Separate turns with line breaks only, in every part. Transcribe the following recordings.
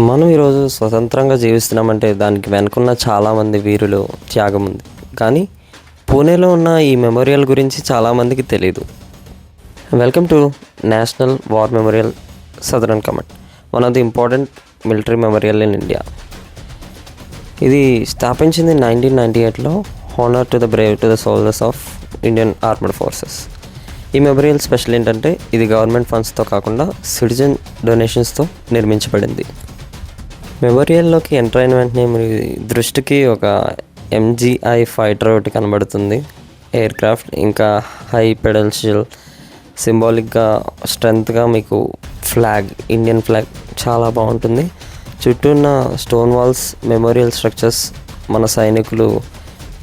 మనం ఈరోజు స్వతంత్రంగా జీవిస్తున్నామంటే దానికి వెనుకున్న చాలామంది వీరులు త్యాగం ఉంది. కానీ పూణేలో ఉన్న ఈ మెమోరియల్ గురించి చాలామందికి తెలియదు. Welcome to national war memorial southern command, one of the important military memorial in India. ఇది స్థాపించింది 1998లో. Honour to the brave to the soldiers of Indian armed forces. ఈ మెమోరియల్ స్పెషల్ ఏంటంటే ఇది గవర్నమెంట్ ఫండ్స్తో కాకుండా సిటిజన్ డొనేషన్స్తో నిర్మించబడింది. మెమోరియల్లోకి ఎంటర్ అయిన వెంటనే మీ దృష్టికి ఒక MGI ఫైటర్ ఒకటి కనబడుతుంది. ఎయిర్ క్రాఫ్ట్, ఇంకా హై పెడల్షియల్ సింబాలిక్గా స్ట్రెంగ్త్గా మీకు ఫ్లాగ్, ఇండియన్ ఫ్లాగ్ చాలా బాగుంటుంది. చుట్టూ ఉన్న స్టోన్ వాల్స్, మెమోరియల్ స్ట్రక్చర్స్, మన సైనికులు,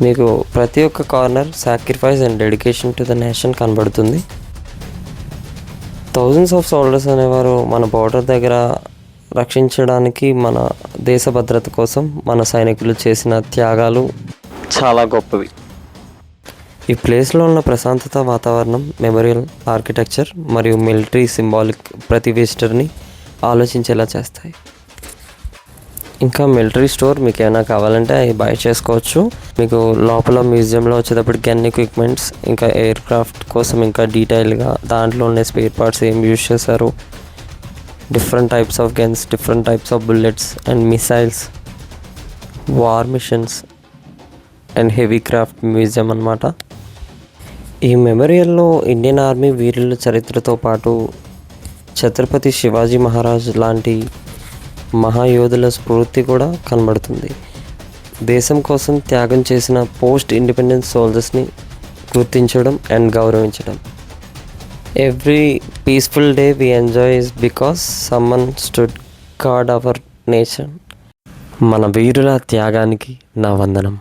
మీకు ప్రతి ఒక్క corner sacrifice and dedication to the nation కనబడుతుంది. థౌజండ్స్ ఆఫ్ సోల్జర్స్ అనేవారు మన బోర్డర్ దగ్గర రక్షించడానికి, మన దేశ భద్రత కోసం మన సైనికులు చేసిన త్యాగాలు చాలా గొప్పవి. ఈ ప్లేస్లో ఉన్న ప్రశాంతత, వాతావరణం, మెమోరియల్ ఆర్కిటెక్చర్ మరియు మిలిటరీ సింబాలిక్ ప్రతి విజిటర్ని ఆలోచించేలా చేస్తాయి. ఇంకా మిలిటరీ స్టోర్ మీకు ఏమైనా కావాలంటే అవి బై చేసుకోవచ్చు. మీకు లోపల మ్యూజియంలో వచ్చేటప్పుడు గన్ ఎక్విప్మెంట్స్, ఇంకా ఎయిర్ క్రాఫ్ట్ కోసం ఇంకా డీటెయిల్గా దాంట్లో ఉండే స్పేర్ పార్ట్స్ ఏం యూజ్ చేశారు, different types of guns, different types of bullets and missiles, war machines and heavy craft museum అన్నమాట. ఈ మెమోరియల్లో ఇండియన్ ఆర్మీ వీరుల చరిత్రతో పాటు ఛత్రపతి శివాజీ మహారాజ్ లాంటి మహాయోధుల స్ఫూర్తి కూడా కనబడుతుంది. దేశం కోసం త్యాగం చేసిన పోస్ట్ ఇండిపెండెన్స్ సోల్జర్స్ని గుర్తించడం అండ్ గౌరవించడం. Every peaceful day we enjoy is because someone stood guard our nation. మన వీరుల త్యాగానికి నా వందనం.